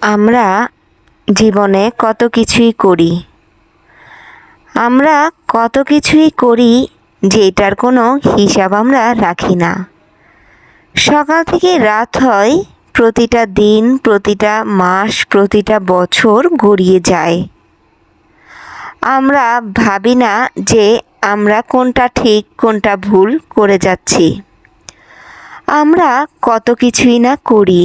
আমরা জীবনে কত কিছুই করি। আমরা কত কিছুই করি যেটার কোনো হিসাব আমরা রাখি না। সকাল থেকে রাত হয়, প্রতিটা দিন, প্রতিটা মাস, প্রতিটা বছর গড়িয়ে যায়। আমরা ভাবি না যে আমরা কোনটা ঠিক কোনটা ভুল করে যাচ্ছি। আমরা কত কিছুই না করি।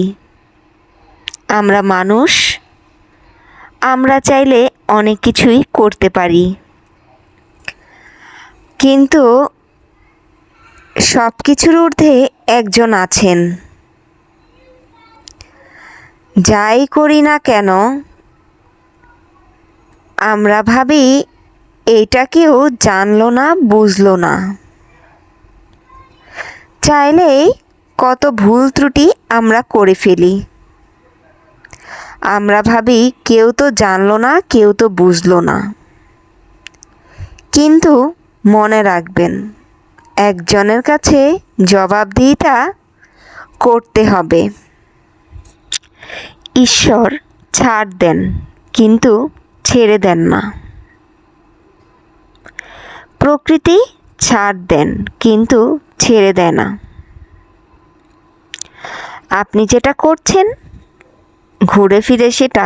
আমরা মানুষ, আমরা চাইলে অনেক কিছুই করতে পারি, কিন্তু সব কিছুর ঊর্ধ্বে একজন আছেন। যাই করি না কেন আমরা ভাবি এইটা কেউ জানলো না, বুঝলো না। চাইলেই কত ভুল ত্রুটি আমরা করে ফেলি। আমরা ভাবি কেউ তো জানলো না, কেউ তো বুঝলো না। কিন্তু মনে রাখবেন, একজনের কাছে জবাবদিহিতা করতে হবে। ঈশ্বর ছাড় দেন, কিন্তু ছেড়ে দেন না। প্রকৃতি ছাড় দেন, কিন্তু ছেড়ে দেয় না। আপনি যেটা করছেন ঘুরে ফিরে সেটা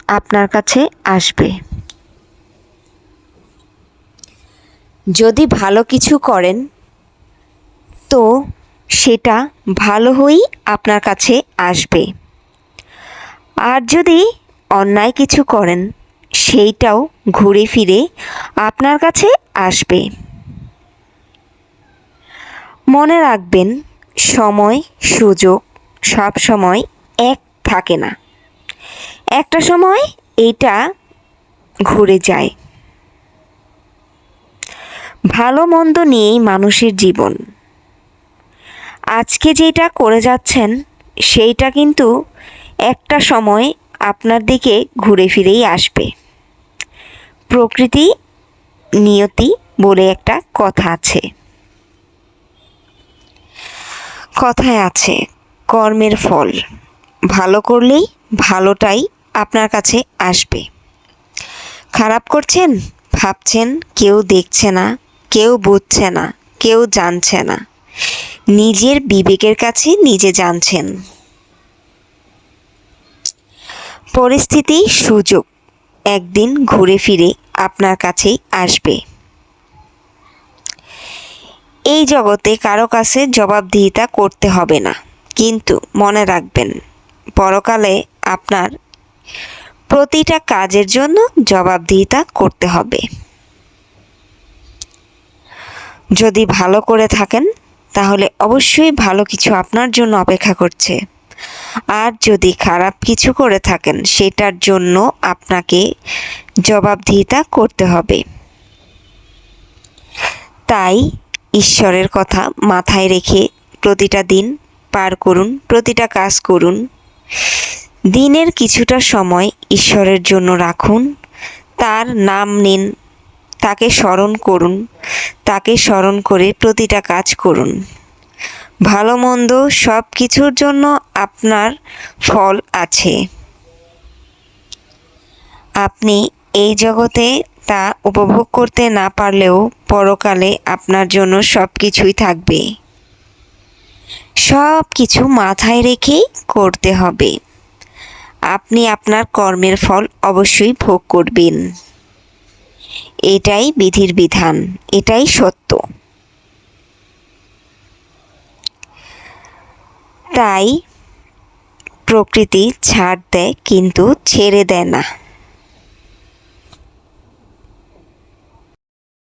আপনার কাছে আসবে। যদি ভালো কিছু করেন তো সেটা ভালো হয়েই আপনার কাছে আসবে, আর যদি অন্যায় কিছু করেন সেইটাও ঘুরে ফিরে আপনার কাছে আসবে। মনে রাখবেন, সময় সুযোগ সব সময় এক থাকে না। একটা সময় এইটা ঘুরে যায়। ভালো মন্দ নিয়েই মানুষের জীবন। আজকে যেটা করে যাচ্ছেন সেইটা কিন্তু একটা সময় আপনার দিকে ঘুরে ফিরেই আসবে। প্রকৃতি নিয়তি বলে একটা কথা আছে। কথায় আছে, কর্মের ফল ভালো করলেই ভালোটাই আপনার কাছে আসবে। খারাপ করছেন, ভাবছেন কেউ দেখছে না, কেউ বুঝছে না, কেউ জানছে না। নিজের বিবেকের কাছে নিজে জানছেন। পরিস্থিতি সুযোগ একদিন ঘুরে ফিরে আপনার কাছেই আসবে। এই জগতে কারো কাছে জবাবদিহিতা করতে হবে না, কিন্তু মনে রাখবেন, পরকালে আপনার প্রতিটা কাজের জন্য জবাবদিহিতা করতে হবে। যদি ভালো করে থাকেন তাহলে অবশ্যই ভালো কিছু আপনার জন্য অপেক্ষা করছে, আর যদি খারাপ কিছু করে থাকেন সেটার জন্য আপনাকে জবাবদিহিতা করতে হবে। তাই ঈশ্বরের কথা মাথায় রেখে প্রতিটা দিন পার করুন, প্রতিটা কাজ করুন। দিনের কিছুটা সময় ঈশ্বরের জন্য রাখুন, তার নাম নিন, তাকে স্মরণ করুন, তাকে স্মরণ করে প্রতিটা কাজ করুন। ভালো মন্দ সব কিছুর জন্য আপনার ফল আছে। আপনি এই জগতে তা উপভোগ করতে না পারলেও পরকালে আপনার জন্য সব কিছুই থাকবে। সব কিছু মাথায় রেখেই করতে হবে। আপনি আপনার কর্মের ফল অবশ্যই ভোগ করবেন। এটাই বিধির বিধান, এটাই সত্য। তাই প্রকৃতি ছাড় দেয়, কিন্তু ছেড়ে দেয় না।